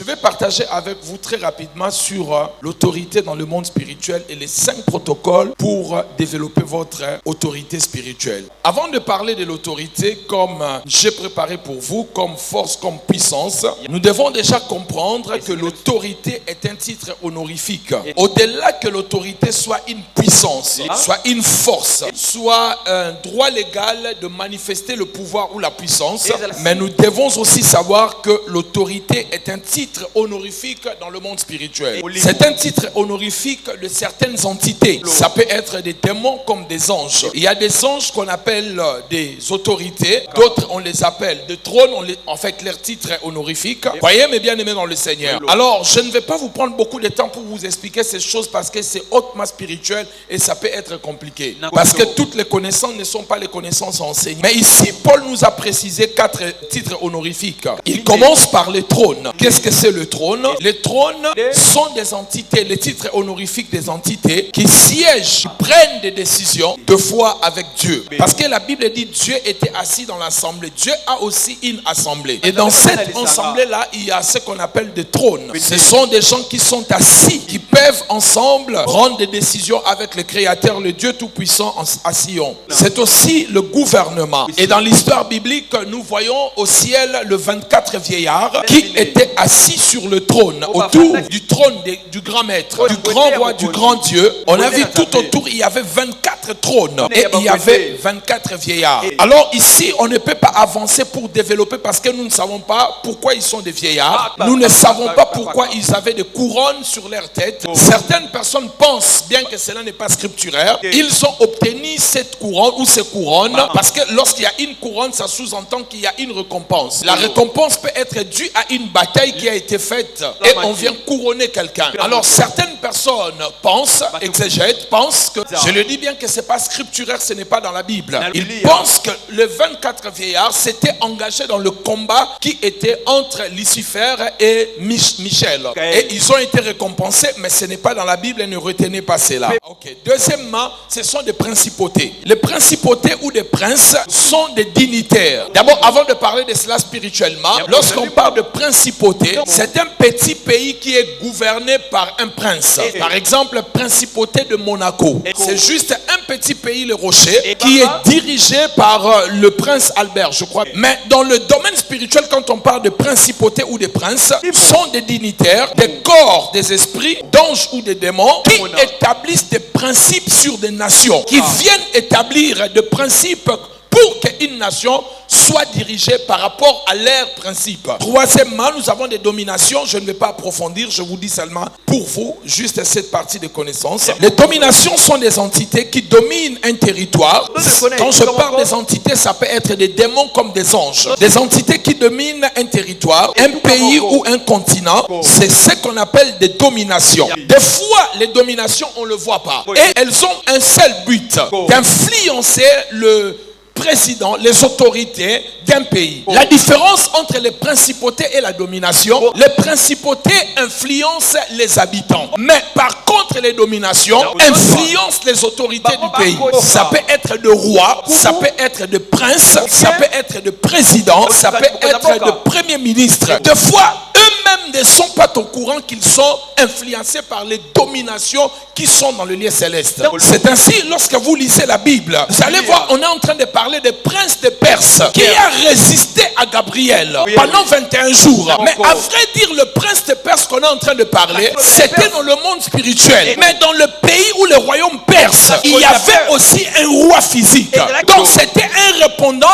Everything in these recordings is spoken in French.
Je vais partager avec vous très rapidement sur l'autorité dans le monde spirituel et les 5 protocoles pour développer votre autorité spirituelle. Avant de parler de l'autorité comme j'ai préparé pour vous, comme force, comme puissance, nous devons déjà comprendre que l'autorité est un titre honorifique. Au-delà que l'autorité soit une puissance, soit une force, soit un droit légal de manifester le pouvoir ou la puissance, mais nous devons aussi savoir que l'autorité est un titre honorifique dans le monde spirituel. C'est un titre honorifique de certaines entités. Ça peut être des démons comme des anges. Il y a des anges qu'on appelle des autorités, d'autres on les appelle des trônes, en fait leur titre est honorifique. Voyez mes bien-aimés dans le Seigneur. Alors je ne vais pas vous prendre beaucoup de temps pour vous expliquer ces choses parce que c'est hautement spirituel et ça peut être compliqué. Parce que toutes les connaissances ne sont pas les connaissances enseignées. Mais ici Paul nous a précisé 4 titres honorifiques. Il commence par les trônes. Qu'est-ce que c'est le trône? Les trônes sont des entités, les titres honorifiques des entités qui siègent, qui prennent des décisions de foi avec Dieu. Parce que la Bible dit Dieu était assis dans l'assemblée. Dieu a aussi une assemblée. Et dans cette assemblée-là, il y a ce qu'on appelle des trônes. Ce sont des gens qui sont assis, qui peuvent ensemble prendre des décisions avec le Créateur, le Dieu Tout-Puissant à Sion. C'est aussi le gouvernement. Et dans l'histoire biblique, nous voyons au ciel le 24 vieillards qui étaient assis sur le trône, autour du trône du grand maître, du grand roi, du grand Dieu. On a vu tout autour, il y avait 24 trônes et il y avait 24 vieillards. Alors ici, on ne peut pas avancer pour développer parce que nous ne savons pas pourquoi ils sont des vieillards. Nous ne savons pas pourquoi ils avaient des couronnes sur leur tête. Certaines personnes pensent, bien que cela n'est pas scripturaire, ils ont obtenu cette couronne ou ces couronnes parce que lorsqu'il y a une couronne, ça sous-entend qu'il y a une récompense. La récompense peut être due à une bataille qui a été faite et on vient couronner quelqu'un. Alors certaines personnes pensent, exégètes, pensent que, je le dis bien que c'est pas scripturaire, ce n'est pas dans la Bible. Ils pensent que les 24 vieillards s'étaient engagés dans le combat qui était entre Lucifer et Michel. Et ils ont été récompensés, mais ce n'est pas dans la Bible et ne retenez pas cela. Okay. Deuxièmement, ce sont des principautés. Les principautés ou des princes sont des dignitaires. D'abord, avant de parler de cela spirituellement, lorsqu'on parle de principauté, c'est un petit pays qui est gouverné par un prince. Par exemple, la principauté de Monaco. C'est juste un petit pays, le Rocher, qui est dirigé par le prince Albert, je crois. Mais dans le domaine spirituel, quand on parle de principauté ou des princes, sont des dignitaires, des corps, des esprits, d'anges ou des démons, qui établissent des principes sur des nations, qui viennent établir des principes pour qu'une nation soit dirigée par rapport à leurs principes. Troisièmement, nous avons des dominations. Je ne vais pas approfondir, je vous dis seulement pour vous, juste cette partie de connaissance. Les dominations sont des entités qui dominent un territoire. Quand je parle des entités, ça peut être des démons comme des anges. Des entités qui dominent un territoire, un pays ou un continent. C'est ce qu'on appelle des dominations. Des fois, les dominations, on ne le voit pas. Et elles ont un seul but, d'influencer le président, les autorités d'un pays. La différence entre les principautés et la domination, les principautés influencent les habitants. Mais par contre, les dominations influencent les autorités du pays. Ça peut être de roi, ça peut être de prince, ça peut être de président, ça peut être de premier ministre. Des fois, eux-mêmes ne sont pas au courant qu'ils sont influencés par les dominations qui sont dans le lieu céleste. C'est ainsi, lorsque vous lisez la Bible, vous allez voir, on est en train de parler des princes de Perse qui a résisté à Gabriel pendant 21 jours. Mais à vrai dire, le prince de Perse qu'on est en train de parler, c'était dans le monde spirituel. Mais dans le pays où le royaume perse, il y avait aussi un roi physique. Donc c'était un répondant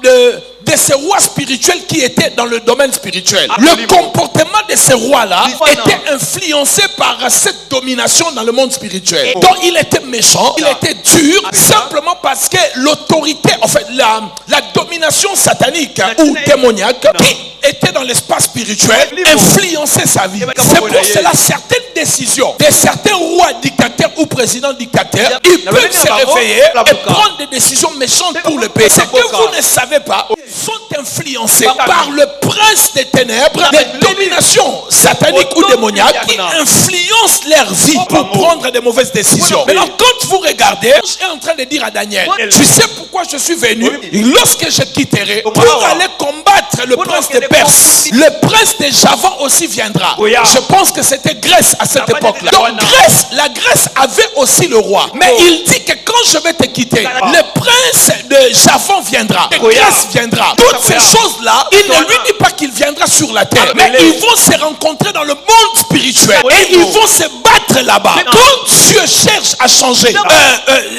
de ces rois spirituels qui étaient dans le domaine spirituel. Le comportement de ces rois-là était influencé par cette domination dans le monde spirituel. Donc il était méchant, il était dur, simplement parce que l'autorité, en fait, la domination satanique ou démoniaque qui était dans l'espace spirituel influençait sa vie. C'est pour cela certaines décisions de certains rois dictateurs ou présidents dictateurs, ils peuvent se réveiller et prendre des décisions méchantes pour le pays. Ce que vous ne savez pas, sont influencés par le prince des ténèbres, des dominations sataniques ou démoniaques qui influencent leur vie pour prendre de mauvaises décisions. Maintenant, quand vous regardez, je suis en train de dire à Daniel, tu sais pourquoi je suis venu? Lorsque je quitterai pour aller combattre le prince de Perse, le prince de Java aussi viendra. Je pense que c'était Grèce à cette époque-là. Donc la Grèce avait aussi le roi. Mais il dit que quand je vais te quitter, le prince de Java viendra, de Grèce viendra. Toutes ces choses-là, il ne lui dit pas qu'il viendra sur la terre, mais ils vont se rencontrer dans le monde spirituel et ils vont se battre là-bas. Quand Dieu cherche à changer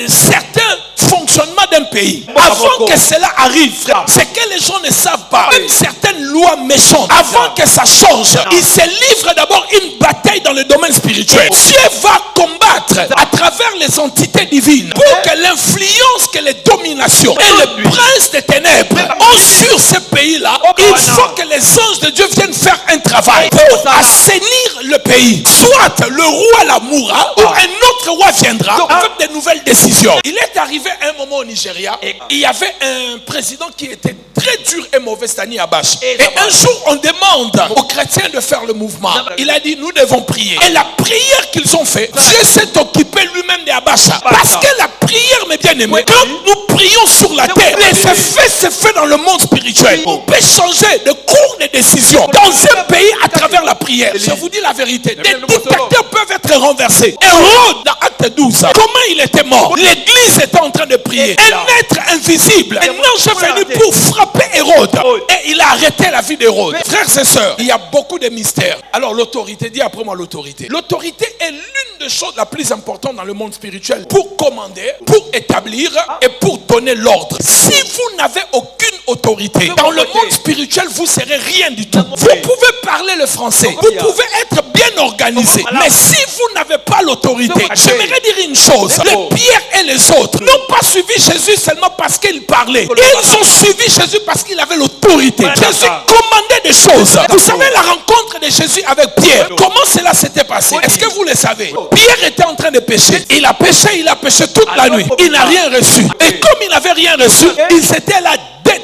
certains fonctionnements d'un pays, avant que cela arrive, c'est que les gens ne savent pas. Même certaines lois méchantes, avant que ça change, ils se livrent d'abord une bataille dans le domaine spirituel. Dieu va combattre à travers les entités divines pour que l'influence, que les dominations et le prince des ténèbres ont sur ce pays-là. Il faut que les anges de Dieu viennent faire un travail pour assainir le pays. Soit le roi la mourra ou un autre roi viendra avec de nouvelles décisions. Il est arrivé un moment au Nigeria, il y avait un président qui était très dur et mauvais, Sani Abacha. Et un jour, on demande aux chrétiens de faire le mouvement. Il a dit, nous devons prier. Et la prière qu'ils ont fait, Dieu s'est occupé lui-même d'Abacha. Parce que la prière, mes bien-aimés, quand nous prions sur la terre, les effets se font dans le monde spirituel. On peut changer de cours de décision dans un pays à travers la prière. Je vous dis la vérité. Des dictateurs peuvent être renversés. Hérode, dans Acte 12, comment il était mort? L'église était en train de prier. Un être invisible, un ange est venu pour frapper Hérode. Et il a arrêté la vie d'Hérode. Frères et sœurs, il y a beaucoup de mystères. Alors l'autorité, dis après moi l'autorité. L'autorité est l'une des choses la plus importante dans le monde spirituel. Pour commander, pour établir et pour donner l'ordre. Si vous n'avez aucune autorité dans le monde spirituel, vous ne serez rien du tout. Vous pouvez parler le français, vous pouvez être bien organisé, mais si vous n'avez pas l'autorité, j'aimerais dire une chose. Les Pierre et les autres n'ont pas suivi Jésus seulement parce qu'il parlait. Ils ont suivi Jésus parce qu'il avait l'autorité. Jésus commandait des choses. Vous savez la rencontre de Jésus avec Pierre, comment cela s'était passé? Est-ce que vous le savez? Pierre était en train de pécher. Il a péché toute la nuit. Il n'a rien reçu. Et comme il n'avait rien reçu, il s'était là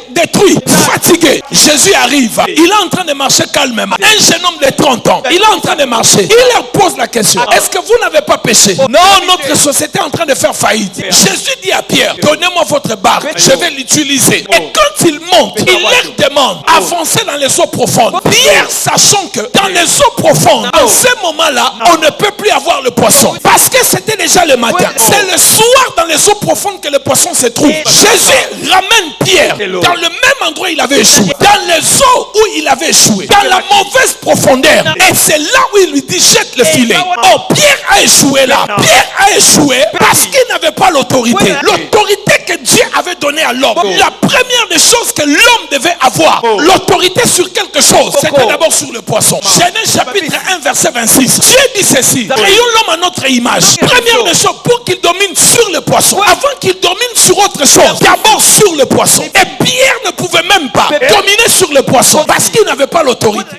détruit, fatigué. Jésus arrive. Il est en train de marcher calmement. Un jeune homme de 30 ans. Il est en train de marcher. Il leur pose la question. Est-ce que vous n'avez pas péché? Non, notre société est en train de faire faillite. Jésus dit à Pierre, donnez-moi votre barque. Je vais l'utiliser. Et quand il monte, il leur demande, avancez dans les eaux profondes. Pierre, sachant que dans les eaux profondes, en ce moment-là, on ne peut plus avoir le poisson. Parce que c'était déjà le matin. C'est le soir dans les eaux profondes que le poisson se trouve. Jésus ramène Pierre dans le même endroit où il avait échoué, dans les eaux où il avait échoué, dans la mauvaise profondeur. Et c'est là où il lui dit, jette le filet. Oh, Pierre a échoué là. Pierre a échoué parce qu'il n'avait pas l'autorité. L'autorité que Dieu avait donnée à l'homme. La première des choses que l'homme devait avoir, l'autorité sur quelque chose, c'était d'abord sur le poisson. Genèse chapitre 1 verset 26. Dieu dit ceci, créons l'homme à notre image. Première des choses, pour qu'il domine sur le poisson, avant qu'il domine sur autre chose, d'abord sur le poisson. Et Pierre ne pouvait même pas dominer sur le poisson parce qu'il n'avait pas l'autorité.